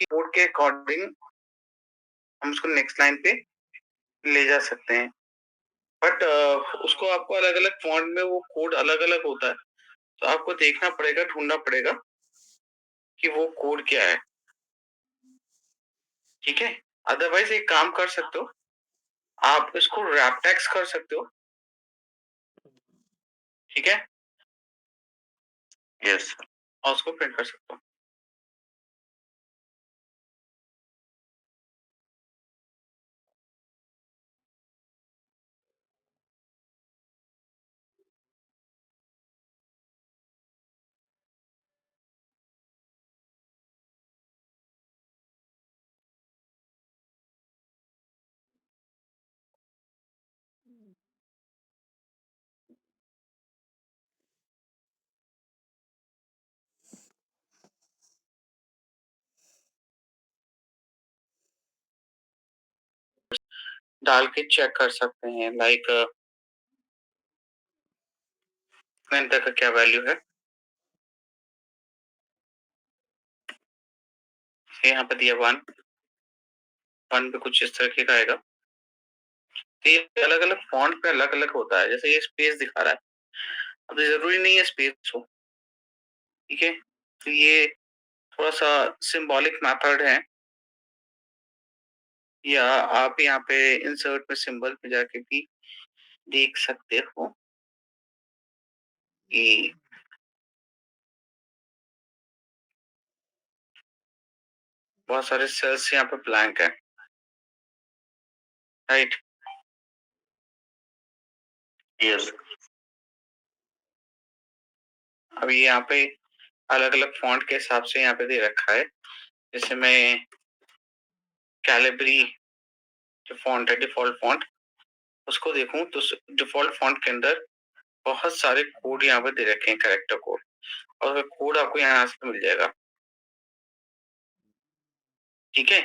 Code के according हम उसको नेक्स्ट लाइन पे ले जा सकते हैं। बट उसको आपको अलग-अलग फ़ॉन्ट में वो कोड अलग-अलग होता है। तो आपको देखना पड़ेगा, ढूँढना पड़ेगा कि वो कोड क्या है, ठीक है? अदरवाइज़ एक काम कर सकते हो, आप इसको रैप टेक्स्ट कर सकते हो, ठीक है? यस। और उसको प्रिंट कर सकते हो। डाल के चेक कर सकते हैं लाइक एंटर का क्या वैल्यू है। यहाँ पे दिया 1, 1 पे कुछ इस तरीके का आएगा। तो ये अलग-अलग फ़ॉन्ट पे अलग-अलग होता है, जैसे ये स्पेस दिखा रहा है, अब ज़रूरी नहीं है स्पेस हो, ठीक है? तो ये थोड़ा-सा सिम्बॉलिक मेथड है, या आप यहाँ पे इंसर्ट में सिंबल पे जाके भी देख सकते हो कि बहुत सारे सेल्स यहाँ पे ब्लैंक हैं, राइट? यस। अभी यहाँ पे अलग-अलग फ़ॉन्ट के हिसाब से यहाँ पे दे रखा है। जैसे मैं कैलिब्री जो फ़ॉन्ट है डिफ़ॉल्ट फ़ॉन्ट, उसको देखूँ तो उस डिफ़ॉल्ट फ़ॉन्ट के अंदर बहुत सारे कोड यहाँ पे दे रखे हैं, कैरेक्टर कोड, और कोड आपको यहाँ से मिल जाएगा, ठीक है?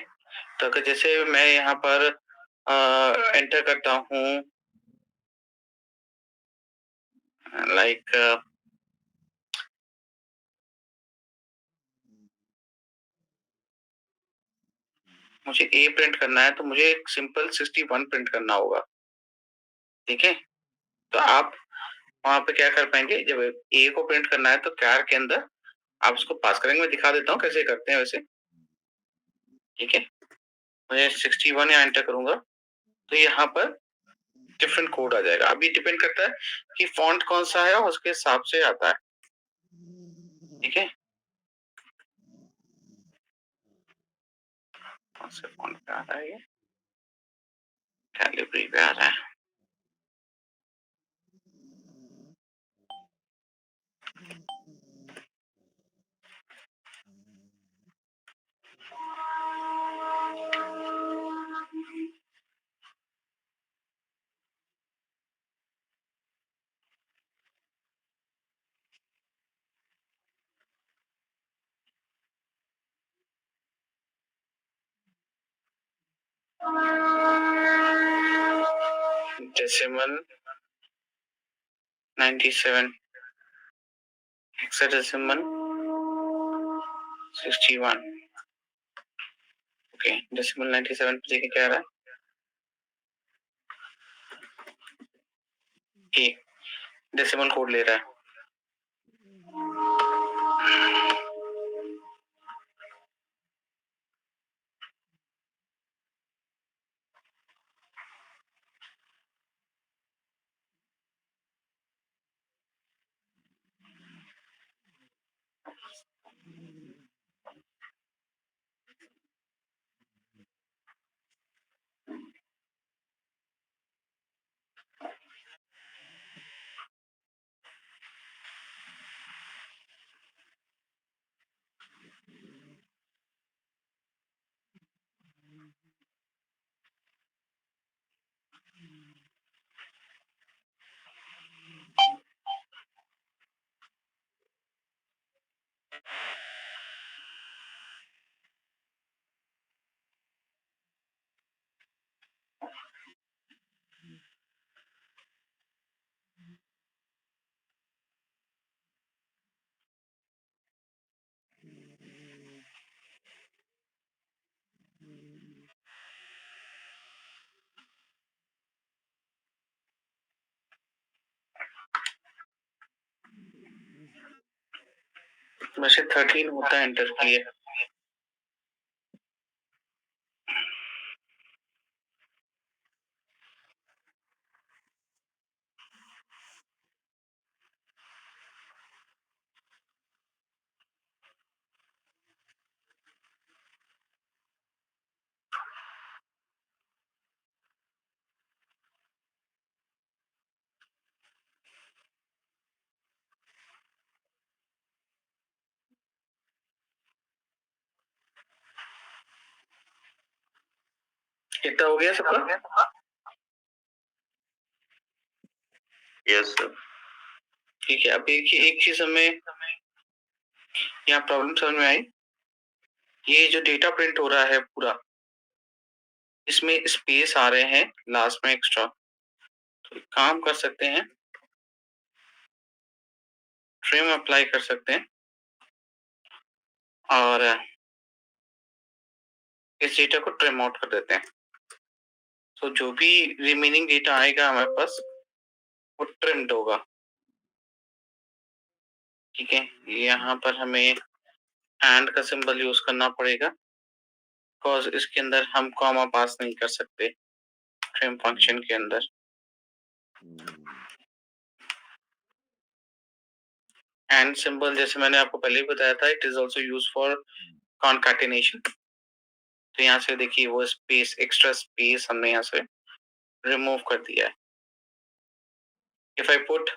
तो अगर जैसे मैं यहाँ पर एंटर करता हूँ लाइक मुझे ए प्रिंट करना है, तो मुझे एक सिंपल 61 प्रिंट करना होगा, ठीक है? तो आप वहाँ पे क्या कर पाएँगे, जब ए को प्रिंट करना है तो कैर के अंदर आप उसको पास करेंगे, मैं दिखा देता हूँ कैसे करते हैं वैसे, ठीक है? मैं 61 यहाँ एंटर करूँगा, तो यहाँ पर डिफरेंट कोड आ जाएगा। अब ये डिपेंड करता है कि फ़ॉन्ट कौन-सा है और उसके हिसाब से आता है, ठीक है? कौन से फ़ॉन्ट पे आ रहा है ये? कैलिब्री पे आ रहा है। डेसिमल 97, हेक्साडेसिमल 61, ओके, डेसिमल 97 पे देखिए क्या आ रहा है? ए, डेसिमल कोड ले रहा है। वैसे 13 होता है इंटर के लिए। कितना हो गया सबका? Yes sir. ठीक है, अब एक चीज हमें यहाँ प्रॉब्लम समझ में आई। ये जो डेटा प्रिंट हो रहा है पूरा, इसमें स्पेस आ रहे हैं लास्ट में एक्स्ट्रा, तो काम कर सकते हैं, ट्रिम अप्लाई कर सकते हैं और इस डेटा को ट्रिम आउट कर देते हैं। तो जो भी रिमेनिंग डेटा आएगा हमारे पास वो ट्रिम्ड होगा। ठीक है, यहाँ पर हमें एंड का सिंबल यूज करना पड़ेगा, बिकॉज इसके अंदर हम कॉमा पास नहीं कर सकते ट्रिम फंक्शन के अंदर। एंड सिंबल जैसे मैंने आपको पहले ही बताया था, it is also use for concatenation. तो यहाँ से देखिए वो स्पेस, एक्स्ट्रा स्पेस हमने यहाँ से रिमूव कर दिया है। If I put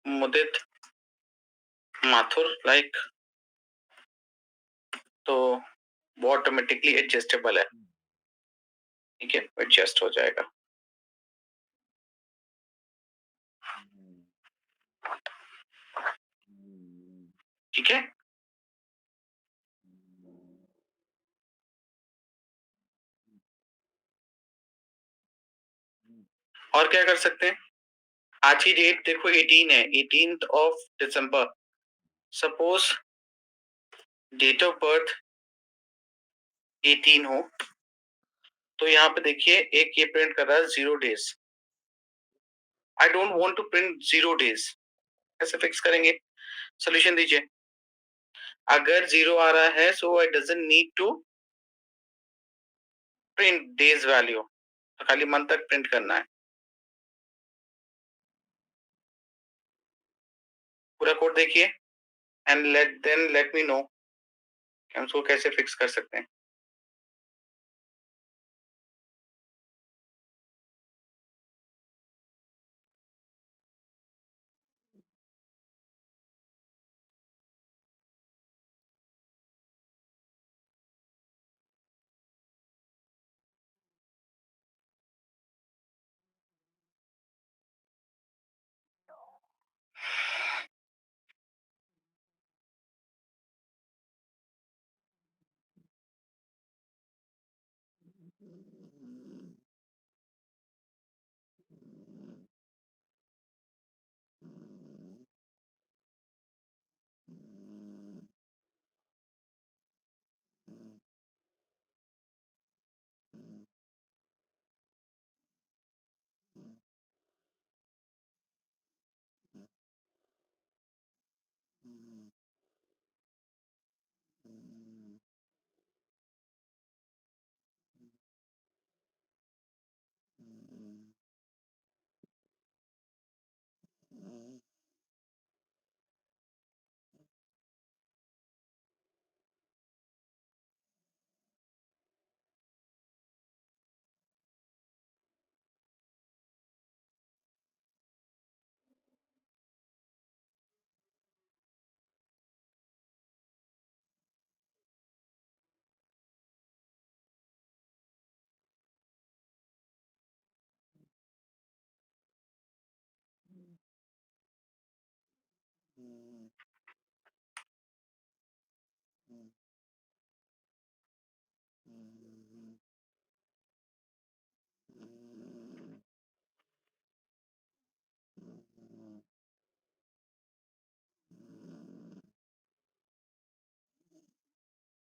Mudit Mathur like, तो वो ऑटोमेटिकली एडजस्टेबल है। ठीक है, एडजस्ट हो जाएगा। ठीक है, और क्या कर सकते हैं? आज की डेट देखो 18 है, 18th of December. Suppose date of birth 18 हो, तो यहाँ पे देखिए एक ये प्रिंट कर रहा है 0 days। I don't want to print 0 days, कैसे फिक्स करेंगे? सोल्यूशन दीजिए। अगर 0 आ रहा है so I doesn't need to print days value, तो खाली मंथ तक प्रिंट करना है। पूरा कोड देखिए एंड लेट मी नो कि हम उसको कैसे फिक्स कर सकते हैं।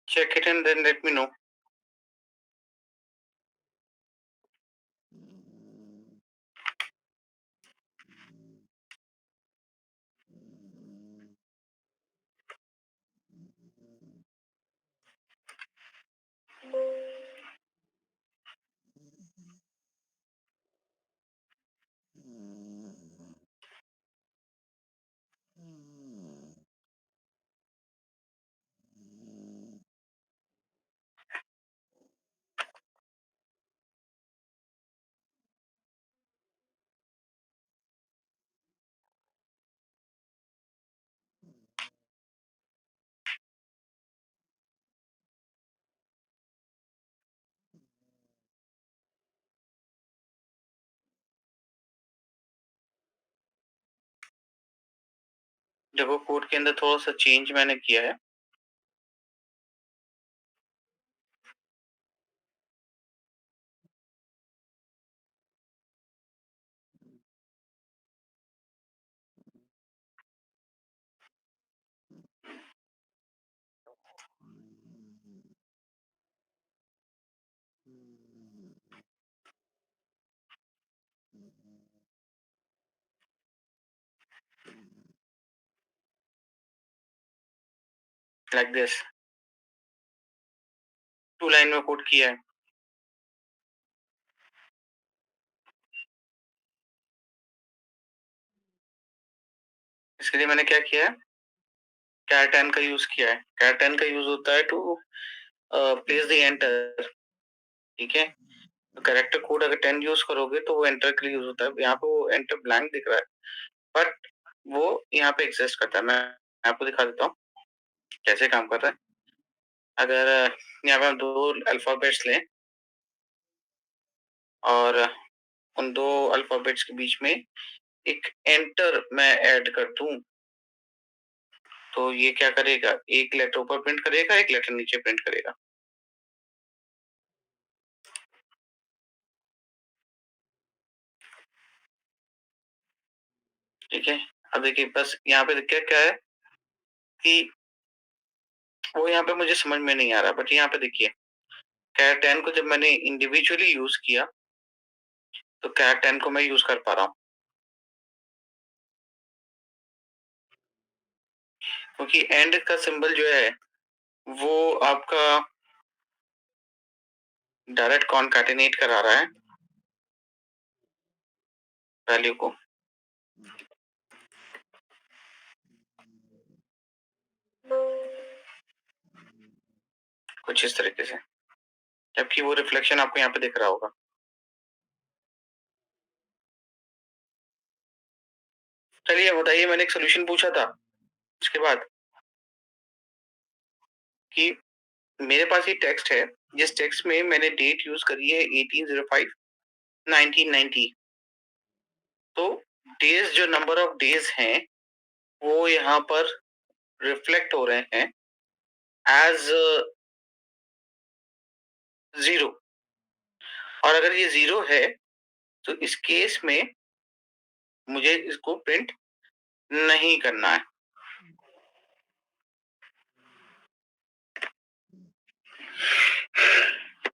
Check it and then let me know. देखो कोड के अंदर थोड़ा सा चेंज मैंने किया है। लाइक दिस 2 लाइन में कोड किया है। इसके लिए मैंने क्या किया है, char 10 का यूज किया है। char 10 का यूज होता है टू प्लेस द एंटर, ठीक है। तो कैरेक्टर कोड अगर 10 यूज करोगे तो वो एंटर के लिए यूज होता है। यहाँ पे वो एंटर ब्लैंक दिख रहा है, बट वो यहाँ पे एग्जिस्ट करता है। मैं आपको दिखा देता हूँ कैसे काम कर रहा है। अगर यहाँ पे हम 2 अल्फाबेट्स लें और उन 2 अल्फाबेट्स के बीच में एक एंटर मैं ऐड कर दूं, तो ये क्या करेगा, एक लेटर ऊपर प्रिंट करेगा, एक लेटर नीचे प्रिंट करेगा। ठीक है। अब देखिए बस यहाँ पे क्या क्या है कि वो यहाँ पे मुझे समझ में नहीं आ रहा, बट यहाँ पे देखिए कैर 10 को जब मैंने इंडिविजुअली यूज किया तो कैर 10 को मैं यूज कर पा रहा हूँ, क्योंकि एंड का सिंबल जो है वो आपका डायरेक्ट कॉन्कैटिनेट करा रहा है वैल्यू को। कुछ इस तरीके से, जबकि वो रिफ्लेक्शन आपको यहाँ पे दिख रहा होगा। चलिए बताइए, मैंने एक सोल्यूशन पूछा था उसके बाद कि मेरे पास ये टेक्स्ट है, जिस टेक्स्ट में मैंने डेट यूज करी है 1805 1990। तो डेज, जो नंबर ऑफ डेज हैं वो यहाँ पर रिफ्लेक्ट हो रहे हैं एज 0। और अगर ये 0 है तो इस केस में मुझे इसको प्रिंट नहीं करना है।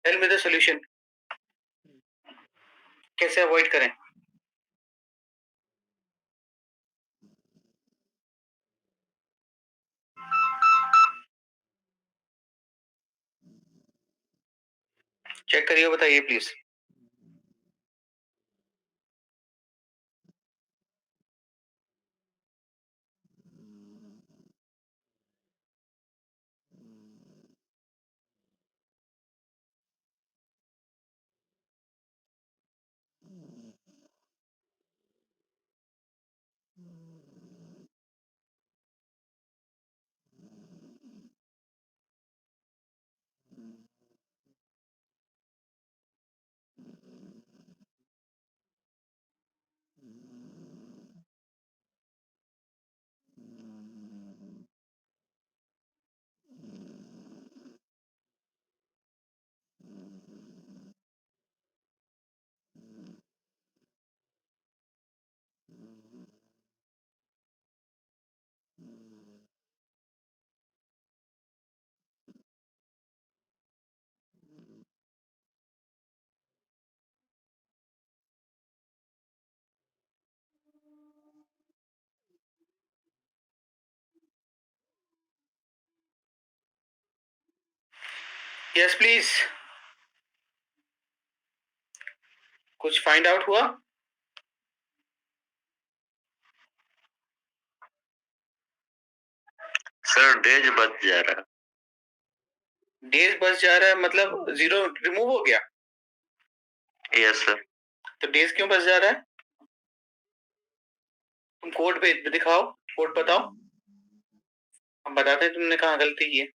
टेल मी द सॉल्यूशन, कैसे अवॉइड करें। चेक करिए, बताइए प्लीज। यस प्लीज, कुछ फाइंड आउट हुआ। सर डेज बच जा रहा डेज बच जा रहा है मतलब 0 रिमूव हो गया। है। Yes sir. तो डेज क्यों बच जा रहा है, तुम कोड पे दिखाओ, कोड बताओ, हम बताते हैं तुमने कहाँ गलती की है।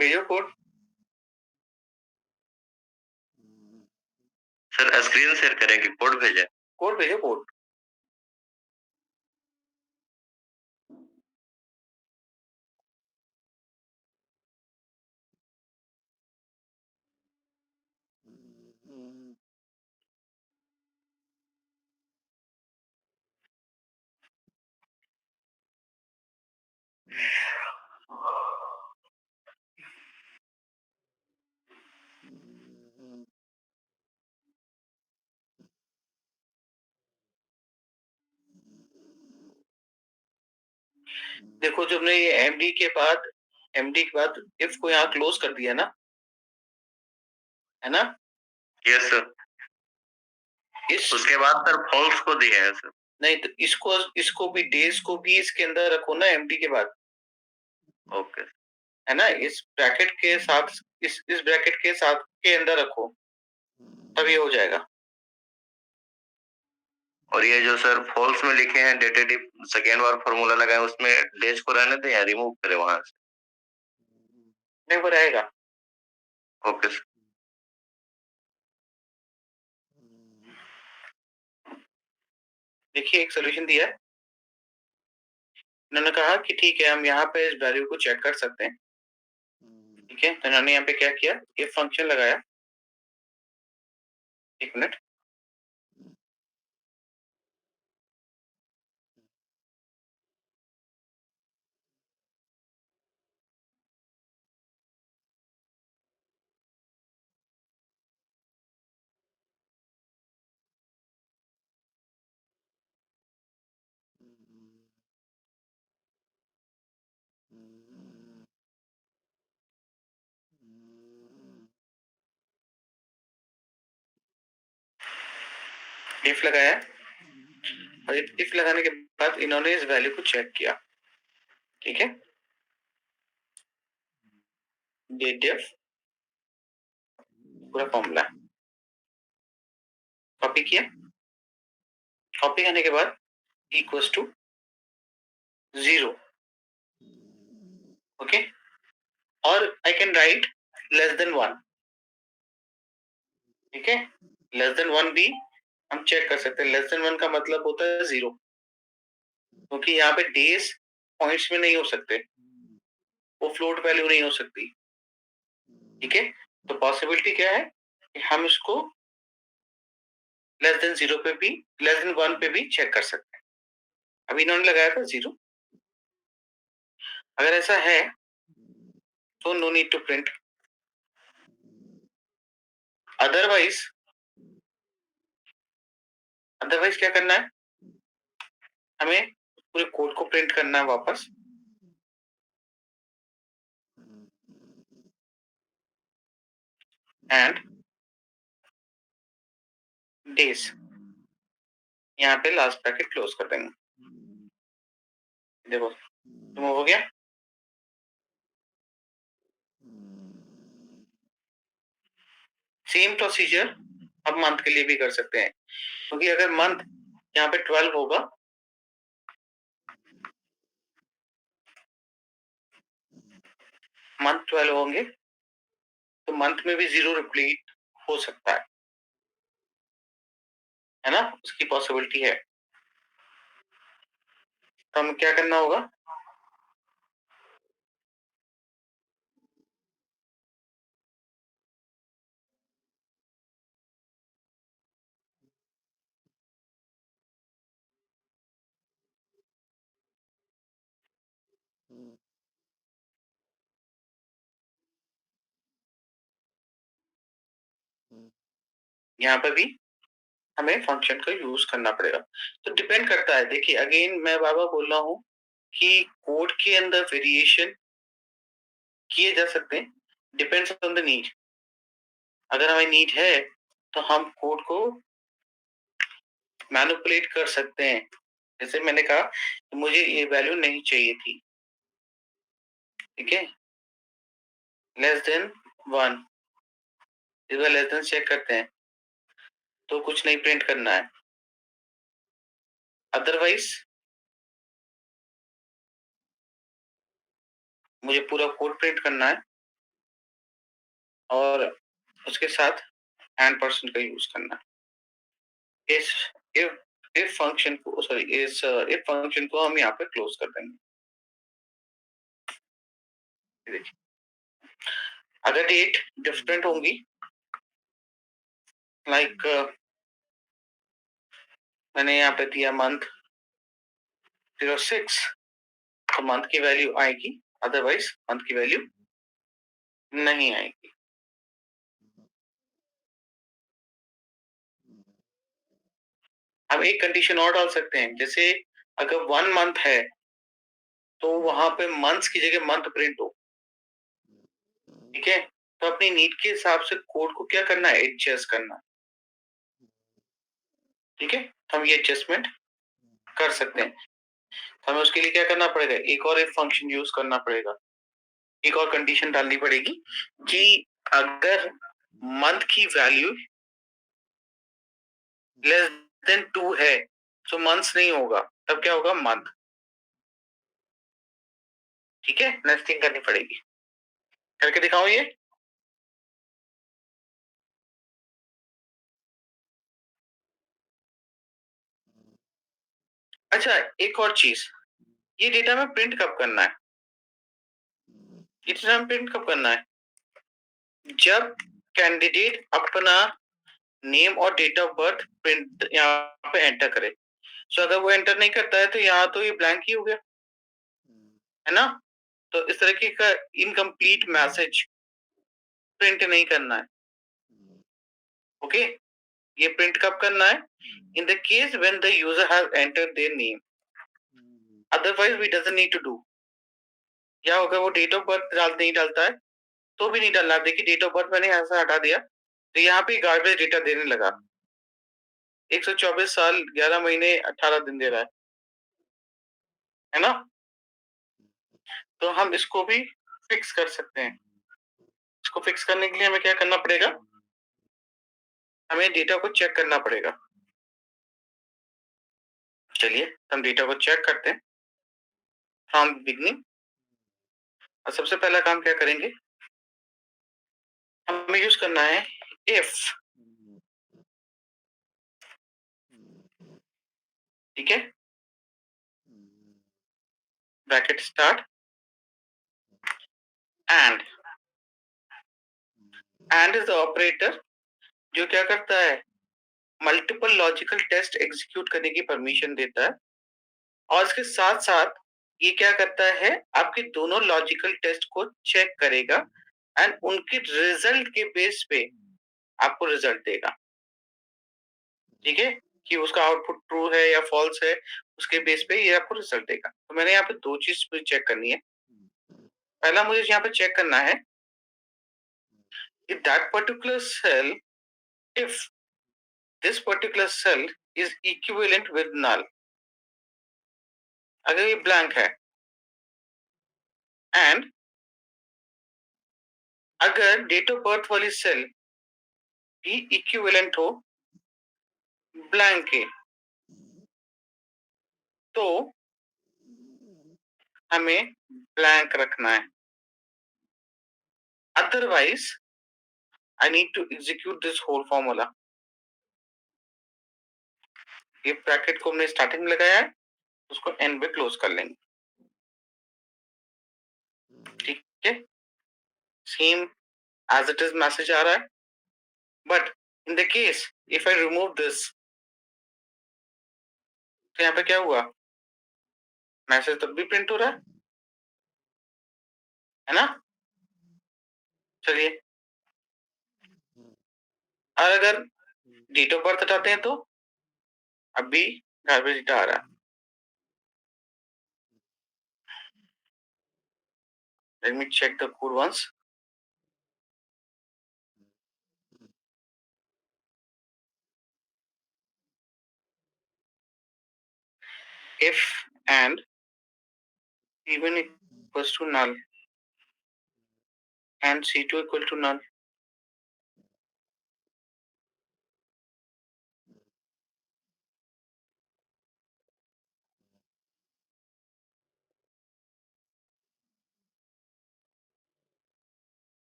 भेजो कोड। सर स्क्रीन शेयर करें कि कोड भेजें? कोड भेजो, कोड। देखो जब हमने ये एमडी के बाद इफ को यहाँ क्लोज कर दिया ना, है ना? Yes sir. उसके बाद सर फॉल्स को दिया है सर। नहीं तो इसको भी डेज को भी इसके अंदर रखो ना, एमडी के बाद। ओके। है ना? इस ब्रैकेट के साथ, इस ब्रैकेट के साथ के अंदर रखो, तब ये हो जाएगा। और ये जो सर फॉल्स में लिखे हैं डेटेटिव सेकेंड बार फॉर्मूला लगाए, उसमें डेज को रहने दें या रिमूव करें वहां से? नहीं, वो रहेगा। Okay sir. देखिए एक सोल्यूशन दिया है, इन्होंने कहा कि ठीक है हम यहाँ पे इस वैल्यू को चेक कर सकते हैं। ठीक है, तो इन्होंने यहाँ पे क्या किया, ये फंक्शन लगाया। एक मिनट, इफ लगाया, और इफ लगाने के बाद इन्होंने इस वैल्यू को चेक किया। ठीक है, डेटिव पूरा फॉर्मूला कॉपी किया। कॉपी करने के बाद इक्वल्स टू 0। ओके, और I can write less than 1। ठीक है, लेस देन 1 भी हम चेक कर सकते हैं। लेस देन 1 का मतलब होता है 0, क्योंकि यहाँ पे डेज पॉइंट्स में नहीं हो सकते, वो फ्लोट वैल्यू नहीं हो सकती। ठीक है, तो पॉसिबिलिटी क्या है कि हम इसको लेस देन 0 पे भी, लेस देन 1 पे भी चेक कर सकते हैं। अभी इन्होंने लगाया था 0। अगर ऐसा है तो no need to print. Otherwise क्या करना है, हमें पूरे कोड को प्रिंट करना है वापस। एंड डेज, यहाँ पे लास्ट ब्रैकेट क्लोज कर देंगे। देखो रिमूव हो गया। सेम प्रोसीजर अब मंथ के लिए भी कर सकते हैं, क्योंकि अगर मंथ यहाँ पे 12 होगा, मंथ 12 होंगे, तो मंथ में भी 0 रिप्लीट हो सकता है ना? उसकी पॉसिबिलिटी है। तो हमें क्या करना होगा, यहाँ पे भी हमें फंक्शन का यूज करना पड़ेगा। तो डिपेंड करता है, देखिए अगेन मैं बाबा बोल रहा हूँ कि कोड के अंदर वेरिएशन किए जा सकते हैं, डिपेंड्स ऑन द नीड। अगर हमें नीड है तो हम कोड को मैनिपुलेट कर सकते हैं। जैसे मैंने कहा कि मुझे ये वैल्यू नहीं चाहिए थी, ठीक है, लेस देन 1, इस बार लेस देन चेक करते हैं तो कुछ नहीं प्रिंट करना है। अदरवाइज मुझे पूरा कोड प्रिंट करना है। और उसके साथ एंड पर्सन का यूज करना है। इस इफ फंक्शन को सॉरी इस इफ फंक्शन को हम यहाँ पे क्लोज कर देंगे। देखिए, अगर डेट डिफरेंट होंगी लाइक मैंने यहाँ पे दिया मंथ 06 तो मंथ की वैल्यू आएगी, अदरवाइज मंथ की वैल्यू नहीं आएगी। हम एक कंडीशन और डाल सकते हैं, जैसे अगर 1 मंथ है तो वहां पे मंथ्स की जगह मंथ प्रिंट हो। ठीक है, तो अपनी नीड के हिसाब से कोड को क्या करना है, एडजस्ट करना है। ठीक है, तो हम ये एडजस्टमेंट कर सकते हैं। हमें उसके लिए क्या करना पड़ेगा, एक और एक फंक्शन यूज करना पड़ेगा, एक और कंडीशन डालनी पड़ेगी कि अगर मंथ की वैल्यू लेस देन 2 है तो मंथ्स नहीं होगा, तब क्या होगा, मंथ। ठीक है, नेस्टिंग करनी पड़ेगी। करके दिखाओ ये। अच्छा, एक और चीज, ये डेटा में प्रिंट कब करना है, ये डेटा में प्रिंट कब करना है, जब कैंडिडेट अपना नेम और डेट ऑफ बर्थ प्रिंट यहाँ पे एंटर करे। सो अगर वो एंटर नहीं करता है तो यहाँ तो ये ब्लैंक ही हो गया, है ना। तो इस तरीके का इनकम्प्लीट मैसेज प्रिंट नहीं करना है। ओके, ये प्रिंट कब करना है, in the case when the user has entered their name, otherwise we doesn't need to do. क्या होगा, वो डेट ऑफ बर्थ नहीं डालता है तो भी नहीं डालना। देखिए, डेट ऑफ बर्थ मैंने ऐसा हटा दिया तो यहाँ पे गार्बेज डेटा देने लगा, 124 साल 11 महीने 18 दिन दे रहा है ना। तो हम इसको भी फिक्स कर सकते हैं। इसको फिक्स करने के लिए हमें क्या करना पड़ेगा, हमें डेटा को चेक करना पड़ेगा। चलिए हम डेटा को चेक करते हैं फ्रॉम बिगनिंग। और सबसे पहला काम क्या करेंगे, हमें यूज करना है इफ। ठीक है, bracket start and. And is the operator जो क्या करता है, मल्टीपल लॉजिकल टेस्ट एग्जीक्यूट करने की परमिशन देता है। और इसके साथ साथ ये क्या करता है, आपके दोनों लॉजिकल टेस्ट को चेक करेगा एंड उनके रिजल्ट के बेस पे आपको रिजल्ट देगा। ठीक है, कि उसका आउटपुट ट्रू है या फॉल्स है, उसके बेस पे ये आपको रिजल्ट देगा। तो मैंने यहाँ पे दो चीज चेक करनी है। पहला मुझे यहाँ पे चेक करना है if that particular cell, if this particular cell is equivalent with null। अगर ये ब्लैंक है एंड अगर डेट ऑफ बर्थ वाली सेल भी इक्विवेलेंट हो ब्लैंक के, तो हमें ब्लैंक रखना है। Otherwise I need to execute this whole formula. ये ब्रैकेट को हमने स्टार्टिंग में लगाया है, उसको एंड में क्लोज कर लेंगे। ठीक है, same as it is message आ रहा है, but in the case if I remove this, तो यहाँ पे क्या हुआ, मैसेज तब भी प्रिंट हो रहा है ना। चलिए, और अगर डेट ऑफ बर्थ हटाते हैं तो अब भी गार्बेज डेटा आ रहा है। Let me check the code once. if and even equals to null and c2 equal to null,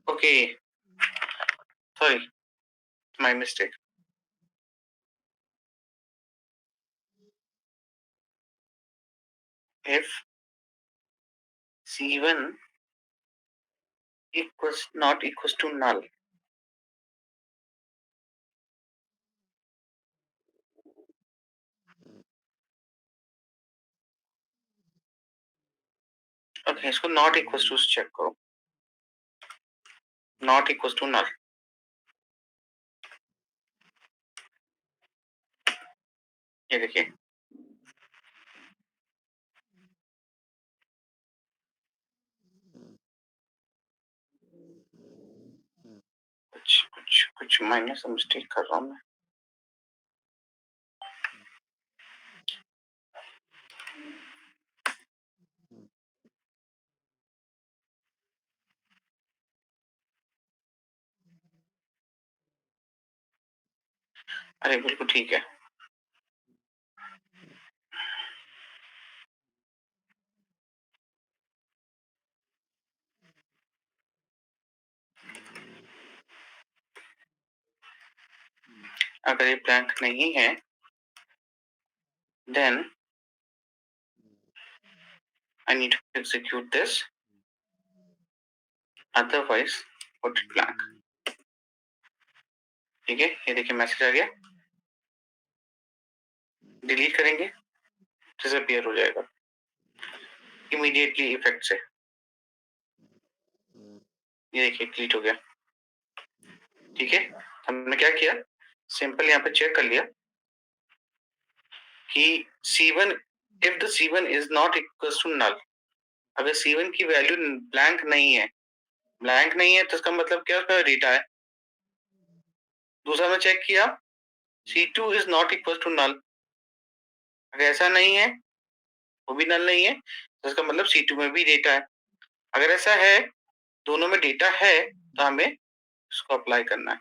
Okay, sorry, my mistake. If C1 equals not equals to null, okay, इसको not equals to check करो, not equals to null. ये देखिए, कुछ minus mistake कर रहा हूँ मैं. अरे बिल्कुल ठीक है. अगर ये ब्लैंक नहीं है, then I need to execute this. Otherwise, put it blank. ठीक है, ये देखिए मैसेज आ गया. डिलीट करेंगे, डिसअपीयर हो जाएगा इमीडिएटली इफेक्ट से. ये देखिए डिलीट हो गया. ठीक है, हमने क्या किया, सिंपल यहाँ पे चेक कर लिया कि C1 if the C1 is not equals to null, अगर C1 की वैल्यू ब्लैंक नहीं है, तो इसका मतलब क्या, उसका डेटा है. दूसरा मैं चेक किया, C2 is not equals to null, अगर ऐसा नहीं है, वो भी नल नहीं है, तो इसका मतलब C2 में भी डेटा है. अगर ऐसा है, दोनों में डेटा है, तो हमें इसको अप्लाई करना है,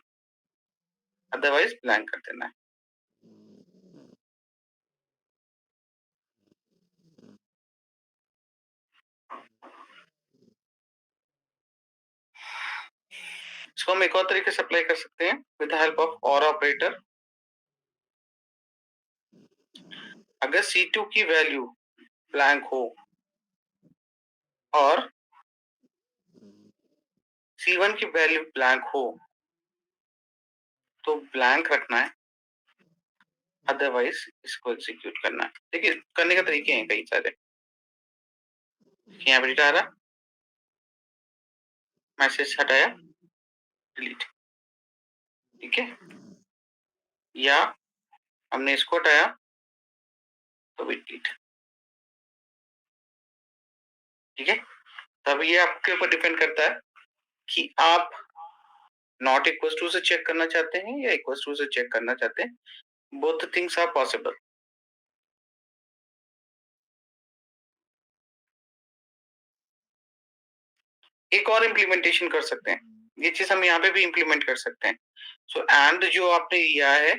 अदरवाइज ब्लैंक कर देना है. इसको हम एक और तरीके से अप्लाई कर सकते हैं विद द हेल्प ऑफ और ऑपरेटर. अगर C2 की वैल्यू ब्लैंक हो और C1 की वैल्यू ब्लैंक हो, तो ब्लैंक रखना है, अदरवाइज इसको एग्जीक्यूट करना है. देखिए करने के तरीके हैं कई सारे. यहाँ पे डेटा आ रहा, मैसेज हटाया, डिलीट. ठीक है, या हमने इसको हटाया तो भी डिलीट. ठीक है, तब ये आपके ऊपर डिपेंड करता है कि आप नॉट इक्वल टू से चेक करना चाहते हैं या इक्वल टू से चेक करना चाहते हैं. Both things are possible. एक और इम्प्लीमेंटेशन कर सकते हैं, ये चीज हम यहाँ पे भी इम्प्लीमेंट कर सकते हैं. सो एंड जो आपने लिया है,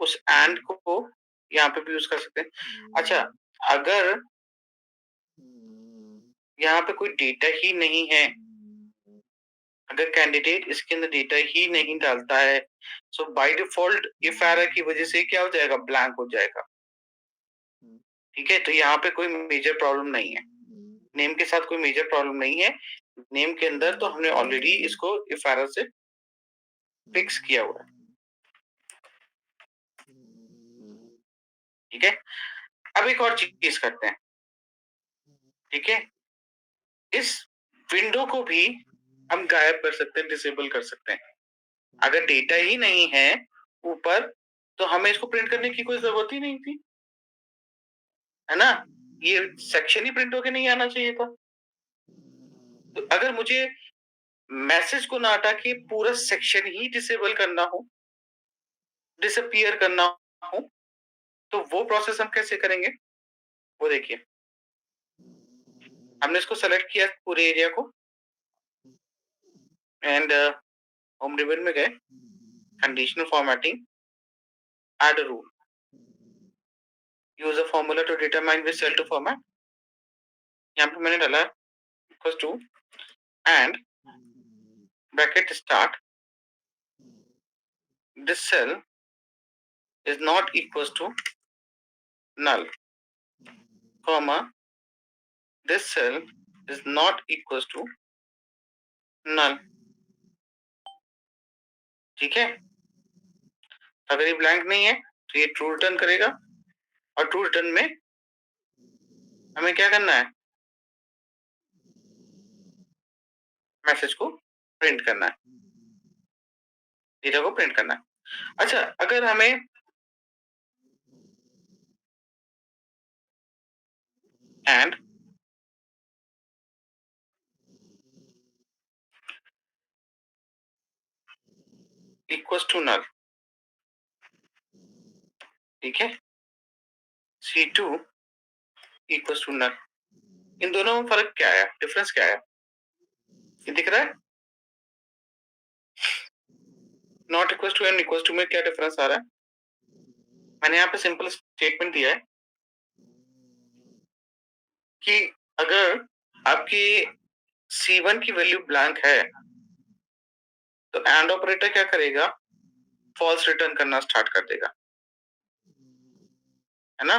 उस एंड को यहाँ पे भी यूज कर सकते हैं. अच्छा, अगर यहाँ पे कोई डेटा ही नहीं है, अगर कैंडिडेट इसके अंदर डेटा ही नहीं डालता है, सो बाय डिफॉल्ट इफ एरर की वजह से क्या हो जाएगा, ब्लैंक हो जाएगा. ठीक है, तो यहाँ पे कोई मेजर प्रॉब्लम नहीं है, नेम के साथ कोई मेजर प्रॉब्लम नहीं है. नेम के अंदर तो हमने ऑलरेडी इसको इफ एरर से फिक्स किया हुआ है. ठीक है, अब एक और चीज करते हैं. ठीक है, इस विंडो को भी हम गायब कर सकते हैं, डिसेबल कर सकते हैं. अगर डेटा ही नहीं है ऊपर, तो हमें इसको प्रिंट करने की कोई जरूरत ही नहीं थी, है ना. ये सेक्शन ही प्रिंट होके नहीं आना चाहिए था. तो अगर मुझे मैसेज को ना हटा के पूरा सेक्शन ही डिसेबल करना हो, डिसअपियर करना हो, तो वो प्रोसेस हम कैसे करेंगे, वो देखिए. हमने इसको सेलेक्ट किया पूरे एरिया को, एंड होम रिबन में गए, conditional formatting, add a rule, use a formula to determine which cell to format. यहाँ पे मैंने डाला equal to and bracket start, this cell is not equals to null, comma, this cell is not equals to null. ठीक है, अगर ये blank नहीं है तो ये ट्रू रिटर्न करेगा, और ट्रू रिटर्न में हमें क्या करना है, मैसेज को प्रिंट करना है, डेटा को प्रिंट करना है। अच्छा, अगर हमें एंड इक्वल्स टू नल, ठीक है, C2 इक्वल्स टू नल, इन दोनों में फर्क क्या है, डिफरेंस क्या है, ये दिख रहा है, not equals to and equals to में क्या डिफरेंस आ रहा है, मैंने यहाँ पे सिंपल स्टेटमेंट दिया है कि अगर आपकी C1 की वैल्यू ब्लैंक है तो एंड ऑपरेटर क्या करेगा, फॉल्स रिटर्न करना स्टार्ट कर देगा, है ना,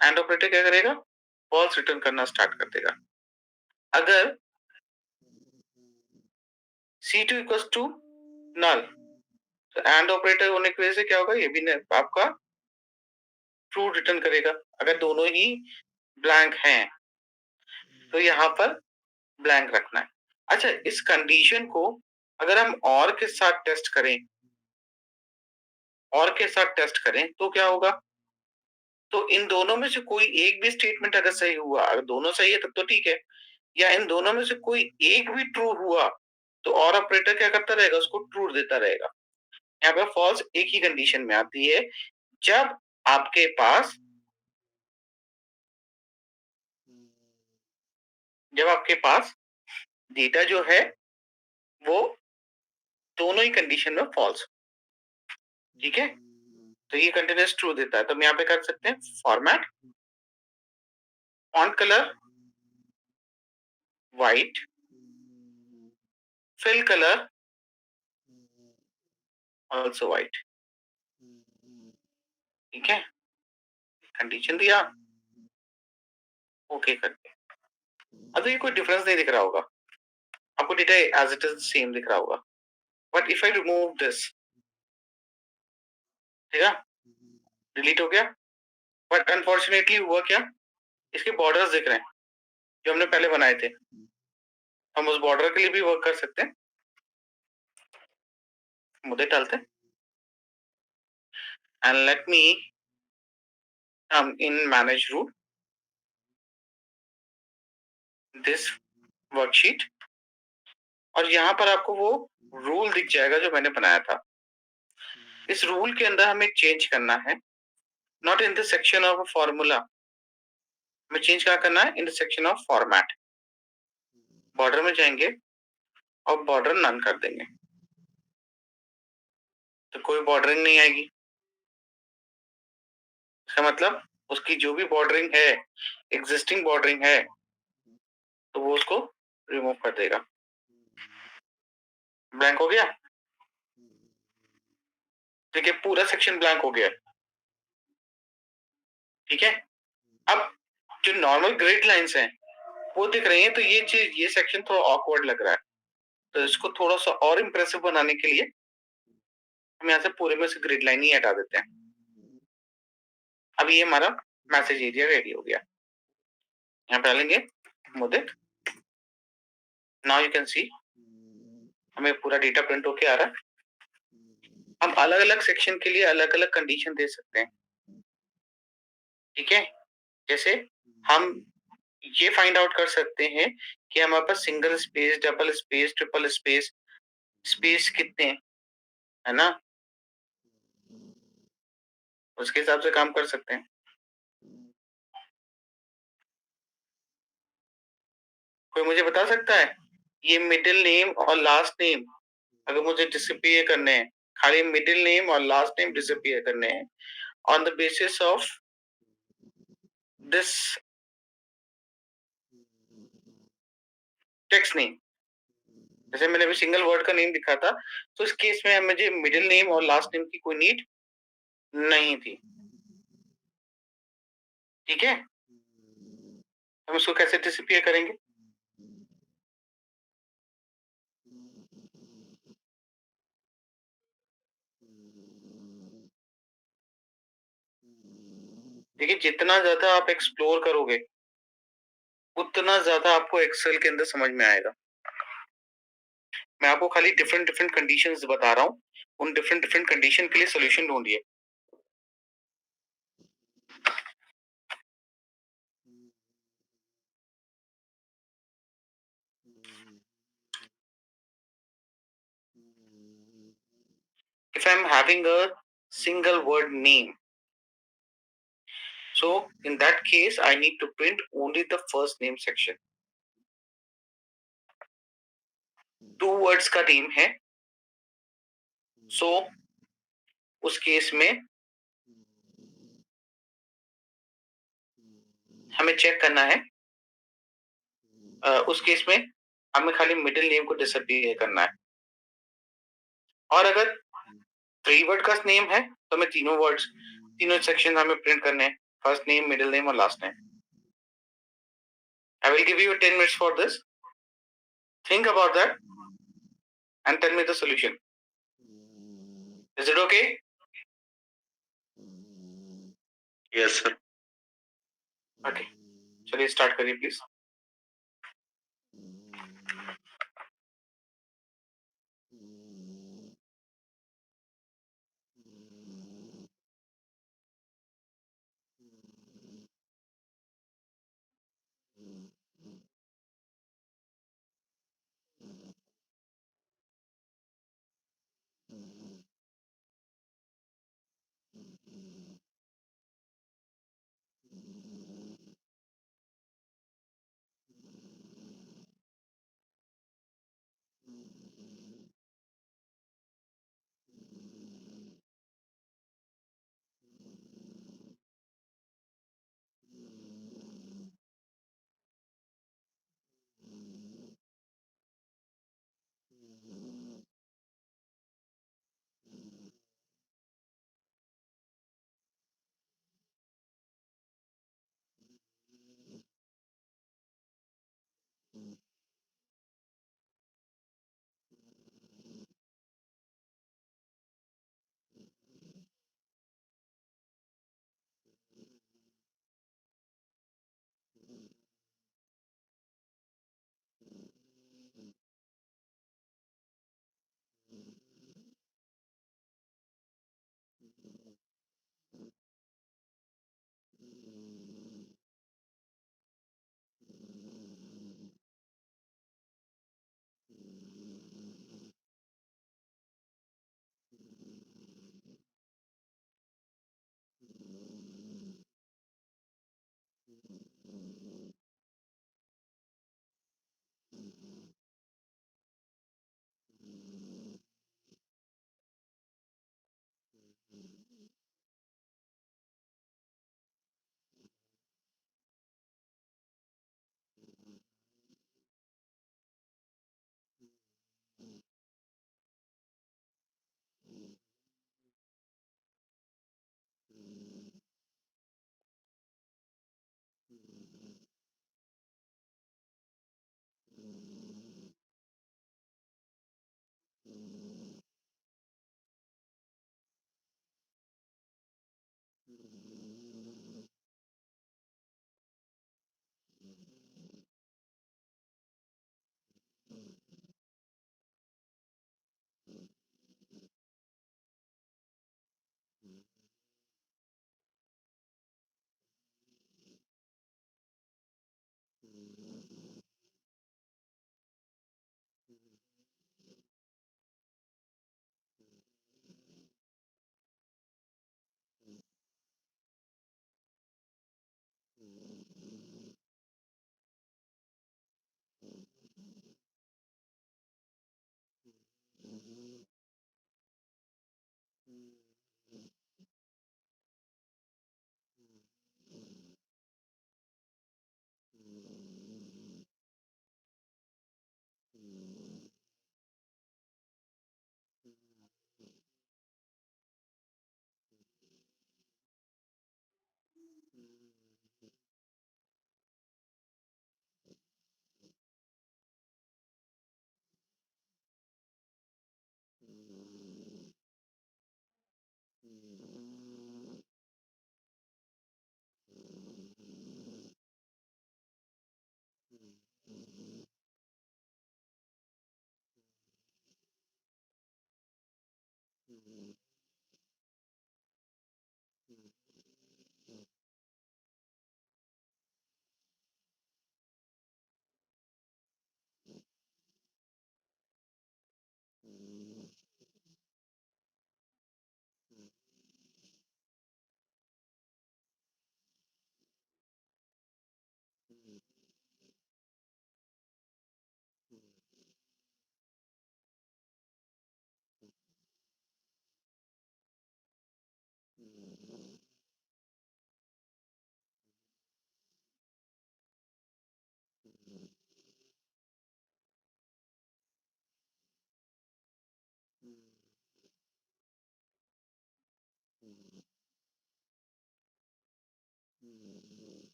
एंड ऑपरेटर क्या करेगा, फॉल्स रिटर्न करना स्टार्ट कर देगा। अगर C2 इक्वल्स टू नल तो एंड ऑपरेटर होने की वजह से क्या होगा, ये भी आपका ट्रू रिटर्न करेगा। अगर दोनों ही ब्लैंक हैं तो यहाँ पर ब्लैंक रखना है। अच्छा, इस कंडीशन को अगर हम और के साथ टेस्ट करें, और के साथ टेस्ट करें तो क्या होगा, तो इन दोनों में से कोई एक भी स्टेटमेंट अगर सही हुआ, अगर दोनों सही है तब तो ठीक है, या इन दोनों में से कोई एक भी ट्रू हुआ तो और ऑपरेटर क्या करता रहेगा, उसको ट्रू देता रहेगा। यहाँ पे फॉल्स एक ही कंडीशन में आती है, जब आपके पास डेटा जो है वो दोनों ही कंडीशन में फॉल्स, ठीक है, तो ये कंटिन्यूस ट्रू देता है। तो हम यहाँ पे कर सकते हैं format font colour white, fill colour also white, ठीक है, कंडीशन दिया, ओके करके। अब ये कोई डिफरेंस नहीं दिख रहा होगा आपको, data as it is same दिख रहा होगा, but if I remove this, ठीक है, डिलीट हो गया, बट अनफॉर्चुनेटली हुआ क्या, इसके बॉर्डर्स दिख रहे हैं जो हमने पहले बनाए थे, हम उस बॉर्डर के लिए भी वर्क कर सकते हैं, मुद्दे डालते हैं, and let me in manage rule this worksheet, और यहाँ पर आपको वो रूल दिख जाएगा जो मैंने बनाया था। इस रूल के अंदर हमें चेंज करना है, not in the section of formula, हमें चेंज क्या करना है, in the section of format, border में जाएंगे और बॉर्डर नन कर देंगे, तो कोई बॉर्डरिंग नहीं आएगी। इसका मतलब उसकी जो भी बॉर्डरिंग है, एग्जिस्टिंग बॉर्डरिंग है, तो वो उसको रिमूव कर देगा। ब्लैंक हो गया, ठीक है, पूरा सेक्शन ब्लैंक हो गया, ठीक है। अब जो नॉर्मल ग्रिड लाइंस हैं वो दिख रही हैं, तो ये चीज, ये सेक्शन थोड़ा ऑकवर्ड लग रहा है, तो इसको थोड़ा सा और इंप्रेसिव बनाने के लिए हम यहाँ से पूरे में से ग्रिड लाइन ही हटा देते हैं। अब ये हमारा मैसेज एरिया रेडी हो गया, यहाँ पे डालेंगे मुदित, नाउ यू कैन सी हमें पूरा डेटा प्रिंट होके आ रहा है। हम अलग अलग सेक्शन के लिए अलग अलग कंडीशन दे सकते हैं, ठीक है, जैसे हम ये फाइंड आउट कर सकते हैं कि हमारे पास single space, double space, triple space, space कितने हैं, है ना, उसके हिसाब से काम कर सकते हैं। कोई मुझे बता सकता है ये मिडिल नेम और लास्ट नेम अगर मुझे डिसअपियर करने हैं, खाली मिडिल नेम और लास्ट नेम डिसअपियर करने हैं on the basis of this text name, जैसे मैंने अभी सिंगल वर्ड का नेम लिखा था, तो इस केस में मुझे मिडिल नेम और लास्ट नेम की कोई नीड नहीं थी। ठीक है? हम इसको कैसे डिसअपियर करेंगे? देखिए, जितना ज़्यादा आप एक्सप्लोर करोगे, उतना ज़्यादा आपको एक्सेल के अंदर समझ में आएगा। मैं आपको खाली डिफरेंट डिफरेंट कंडीशंस बता रहा हूँ। उन डिफरेंट डिफरेंट कंडीशन के लिए solution ढूँढिए। If I'm having a single word name, so in that case, I need to print only the first name section. 2 words का नेम है, so उस केस में हमें चेक करना है, उस केस में हमें खाली मिडिल नेम को डिसअपियर करना है। और अगर 3 वर्ड का नेम है, तो हमें तीनों सेक्शन हमें प्रिंट करने हैं, फर्स्ट नेम, मिडिल नेम और last name. I will give you 10 minutes for this. Think about that and tell me the solution. Is it okay? Yes sir. Okay. चलिए स्टार्ट करिए प्लीज।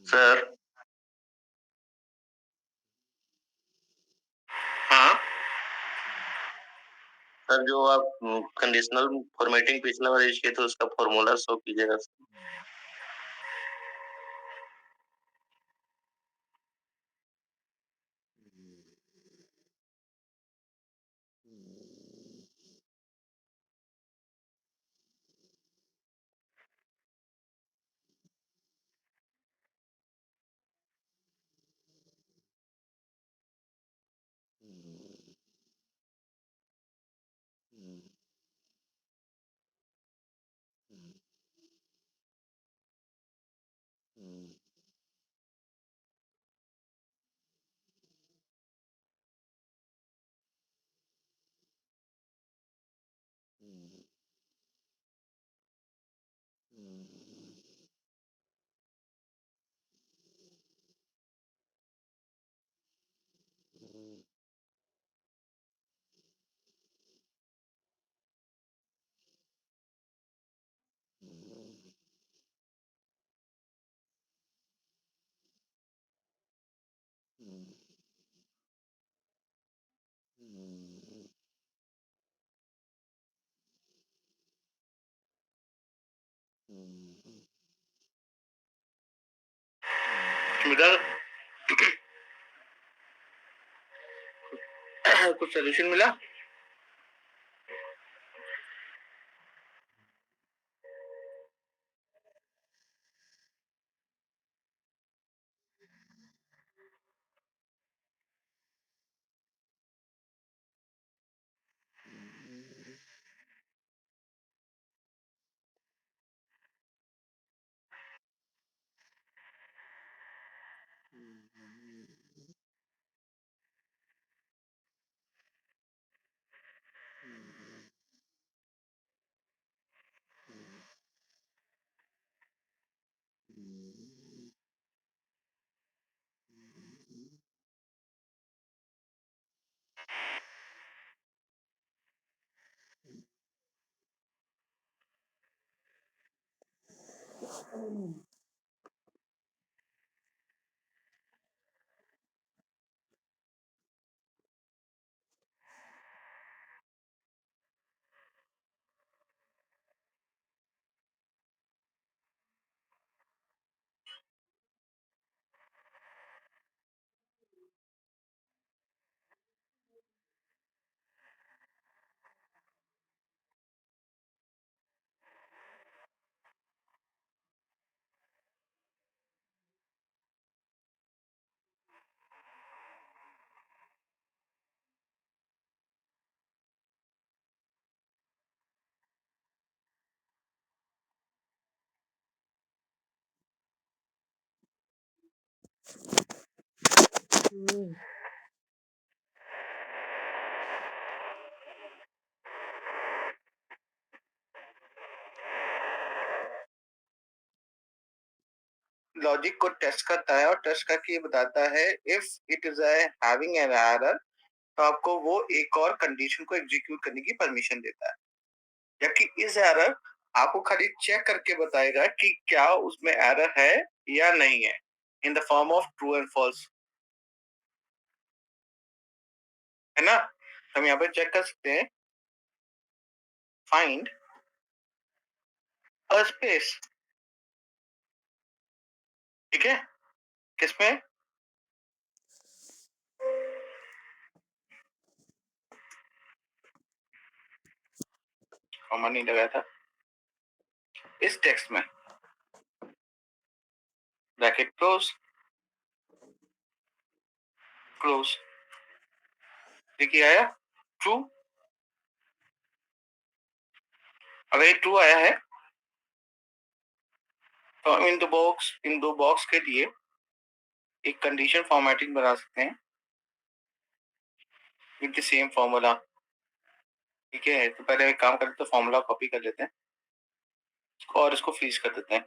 सर। हाँ। Sir जो आप conditional formatting पिछला बार use किए थे उसका फ़ॉर्मूला शो कीजिएगा। मिला कुछ सोल्यूशन मिला? लॉजिक को टेस्ट करता है और टेस्ट करके ये बताता है if it is having an error, तो आपको वो एक और कंडीशन को एग्जीक्यूट करने की परमिशन देता है, जबकि इस एरर आपको खाली चेक करके बताएगा कि क्या उसमें एरर है या नहीं है, in the form of true and false, है ना। हम यहाँ पे चेक कर सकते हैं, फाइंड अ स्पेस, ठीक है, किसमें, कॉमा नहीं लगाया था, इस टेक्स्ट में, ब्रैकेट क्लोज क्लोज, देखिए आया ट्रू। अगर ये ट्रू आया है तो हम इन दो बॉक्स के लिए एक कंडीशन फॉर्मेटिंग बना सकते हैं विद द सेम फॉर्मूला, ठीक है। तो पहले एक काम करते हैं, फॉर्मूला कॉपी कर लेते हैं और इसको फ्रीज कर देते हैं।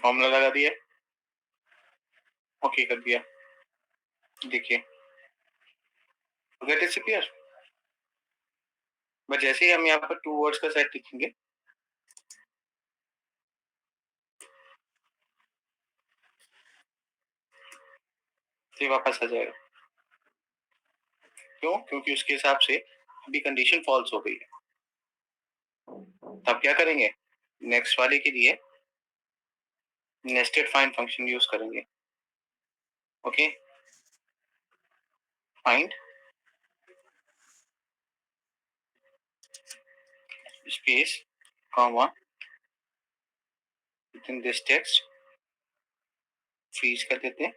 फॉर्मूला लगा दिया, ओके कर दिया, देखिए गेट डिसअपीयर। बट जैसे ही हम यहाँ पर टू वर्ड्स का सेट लिखेंगे तो ये वापस आ जाएगा, क्यों, क्योंकि उसके हिसाब से अभी कंडीशन फॉल्स हो गई है। तब क्या करेंगे, नेक्स्ट वाले के लिए नेस्टेड फाइंड फंक्शन यूज करेंगे, okay, find space comma within this text, freeze कर देते हैं,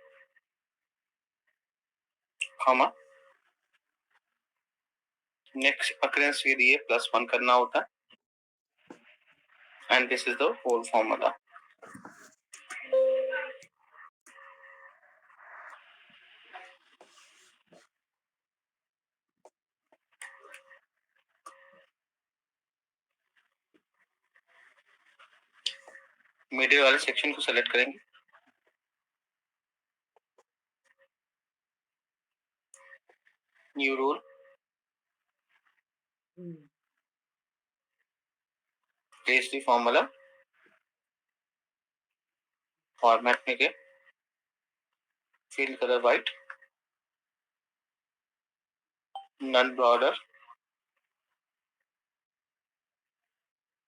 कॉमा नेक्स्ट अकरेंस के लिए +1 करना होता है, and this is the whole formula. Middle वाले सेक्शन को सेलेक्ट करेंगे, new rule, paste the formula, format में गए, field color white, none border,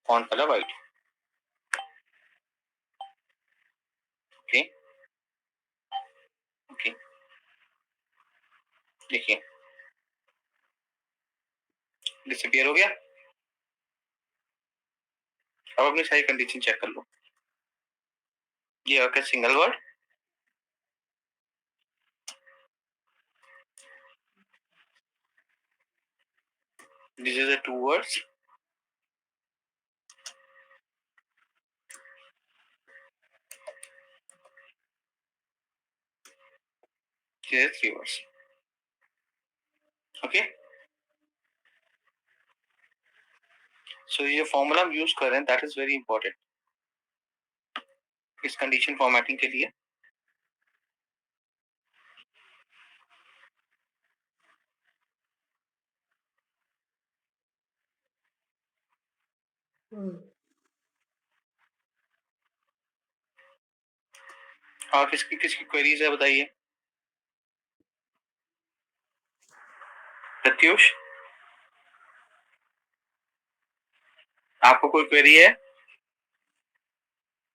font color white, okay okay, देखिए डिसअपियर हो गया। अब अपनी सारी कंडीशन चेक कर लो, ये आपका single word, this is a two words, this is three words, okay. So ये फॉर्मूला हम यूज कर रहे हैं, दैट इज वेरी इंपॉर्टेंट इस कंडीशन फॉर्मेटिंग के लिए। और किसकी क्वेरीज है बताइए, प्रत्युष, आपको कोई क्वेरी है?